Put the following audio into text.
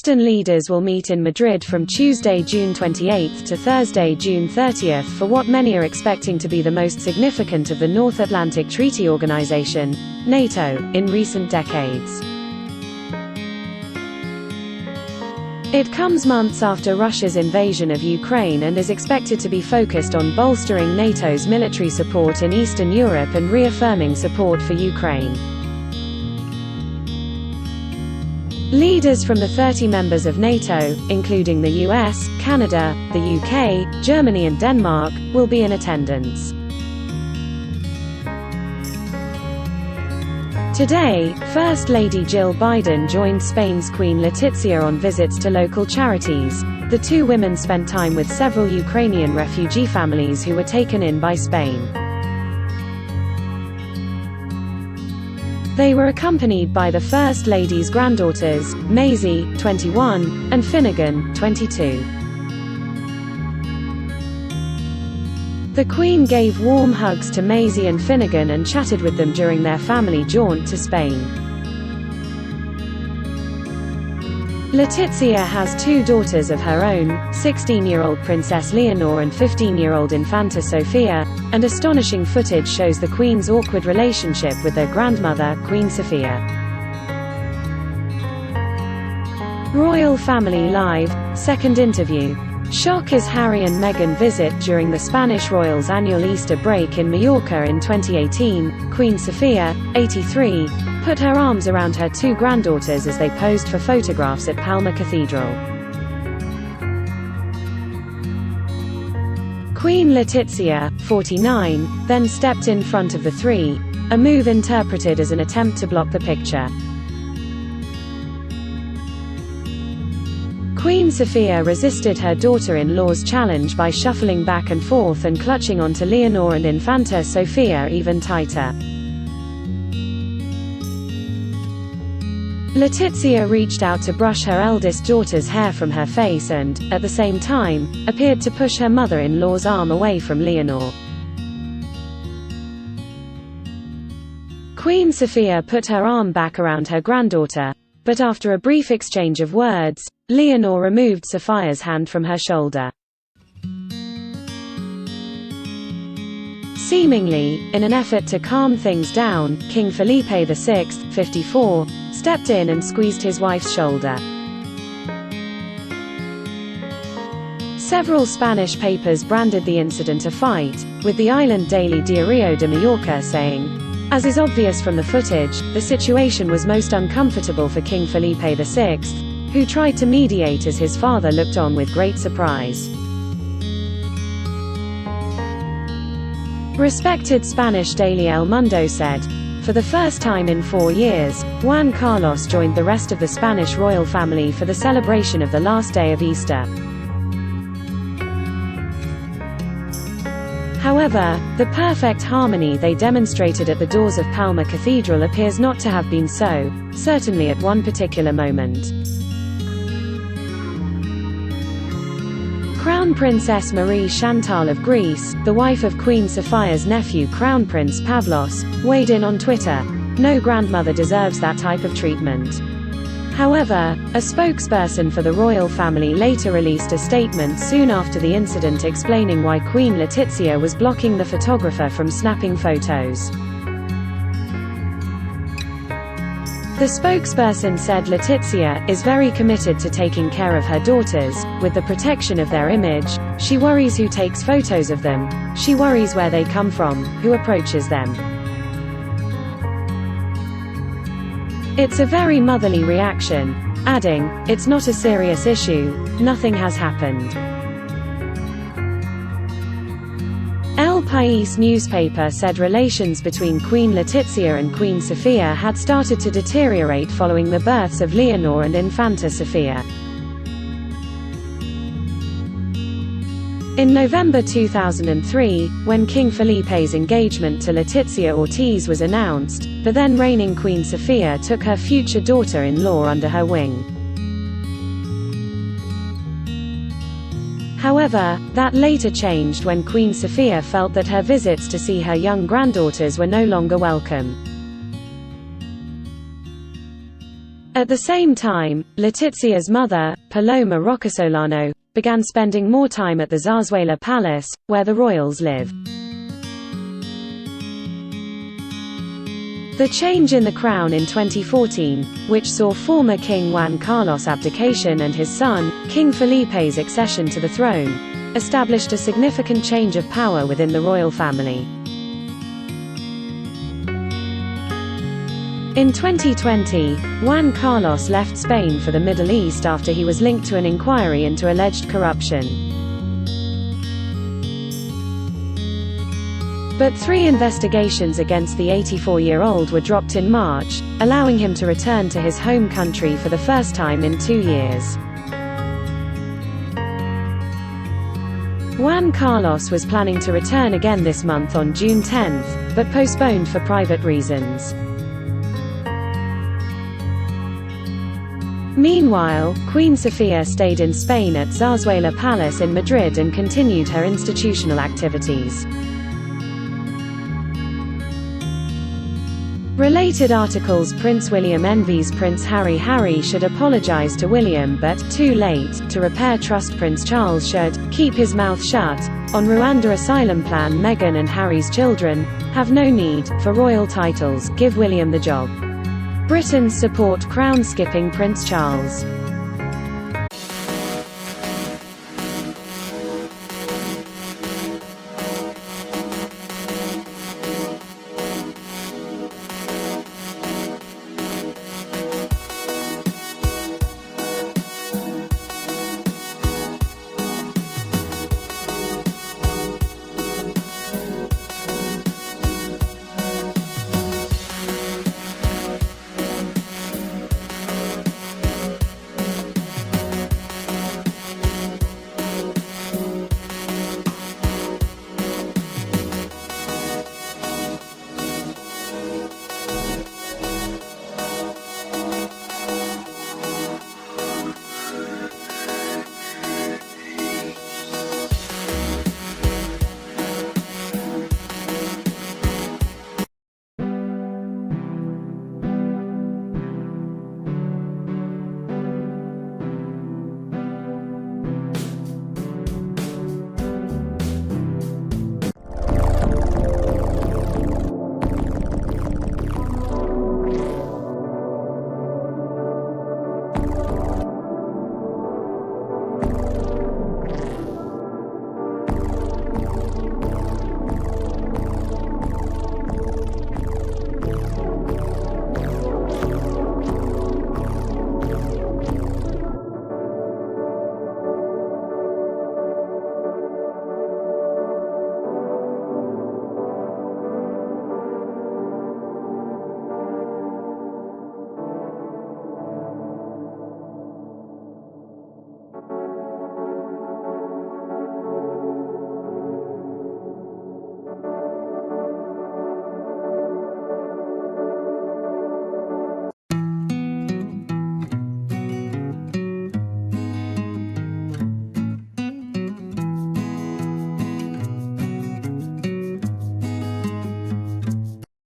Western leaders will meet in Madrid from Tuesday, June 28 to Thursday, June 30 for what many are expecting to be the most significant of the North Atlantic Treaty Organization, NATO, in recent decades. It comes months after Russia's invasion of Ukraine and is expected to be focused on bolstering NATO's military support in Eastern Europe and reaffirming support for Ukraine. Leaders from the 30 members of NATO, including the US, Canada, the UK, Germany and Denmark, will be in attendance. Today, First Lady Jill Biden joined Spain's Queen Letizia on visits to local charities. The two women spent time with several Ukrainian refugee families who were taken in by Spain. They were accompanied by the First Lady's granddaughters, Maisie, 21, and Finnegan, 22. The Queen gave warm hugs to Maisie and Finnegan and chatted with them during their family jaunt to Spain. Letizia has two daughters of her own, 16-year-old Princess Leonor and 15-year-old Infanta Sofía, and astonishing footage shows the Queen's awkward relationship with their grandmother, Queen Sofía. Royal Family Live, second interview. Shock is Harry and Meghan visit during the Spanish royals' annual Easter break in Mallorca in 2018. Queen Sofía, 83, put her arms around her two granddaughters as they posed for photographs at Palma Cathedral. Queen Letizia, 49, then stepped in front of the three, a move interpreted as an attempt to block the picture. Queen Sofía resisted her daughter-in-law's challenge by shuffling back and forth and clutching onto Leonor and Infanta Sofía even tighter. Letizia reached out to brush her eldest daughter's hair from her face and, at the same time, appeared to push her mother-in-law's arm away from Leonor. Queen Sofía put her arm back around her granddaughter, but after a brief exchange of words, Leonor removed Sophia's hand from her shoulder. Seemingly, in an effort to calm things down, King Felipe VI, 54, stepped in and squeezed his wife's shoulder. Several Spanish papers branded the incident a fight, with the island daily Diario de Mallorca saying, "As is obvious from the footage, the situation was most uncomfortable for King Felipe VI, who tried to mediate as his father looked on with great surprise." Respected Spanish daily El Mundo said, "For the first time in 4 years, Juan Carlos joined the rest of the Spanish royal family for the celebration of the last day of Easter." However, the perfect harmony they demonstrated at the doors of Palma Cathedral appears not to have been so, certainly at one particular moment. Crown Princess Marie Chantal of Greece, the wife of Queen Sophia's nephew Crown Prince Pavlos, weighed in on Twitter, "No grandmother deserves that type of treatment." However, a spokesperson for the royal family later released a statement soon after the incident explaining why Queen Letizia was blocking the photographer from snapping photos. The spokesperson said Letizia is very committed to taking care of her daughters, with the protection of their image. She worries who takes photos of them, she worries where they come from, who approaches them. It's a very motherly reaction, adding, "It's not a serious issue, nothing has happened." El País newspaper said relations between Queen Letizia and Queen Sofía had started to deteriorate following the births of Leonor and Infanta Sofía. In November 2003, when King Felipe's engagement to Letizia Ortiz was announced, the then reigning Queen Sofía took her future daughter-in-law under her wing. However, that later changed when Queen Sofía felt that her visits to see her young granddaughters were no longer welcome. At the same time, Letizia's mother, Paloma Roccasolano, began spending more time at the Zarzuela Palace, where the royals live. The change in the crown in 2014, which saw former King Juan Carlos' abdication and his son, King Felipe's accession to the throne, established a significant change of power within the royal family. In 2020, Juan Carlos left Spain for the Middle East after he was linked to an inquiry into alleged corruption. But 3 investigations against the 84-year-old were dropped in March, allowing him to return to his home country for the first time in 2 years. Juan Carlos was planning to return again this month on June 10, but postponed for private reasons. Meanwhile, Queen Sofía stayed in Spain at Zarzuela Palace in Madrid and continued her institutional activities. Related articles: Prince William envies Prince Harry. Harry should apologize to William, but, too late, to repair trust. Prince Charles should keep his mouth shut. On Rwanda asylum plan: Meghan and Harry's children have no need for royal titles, give William the job. Britons support crown-skipping Prince Charles.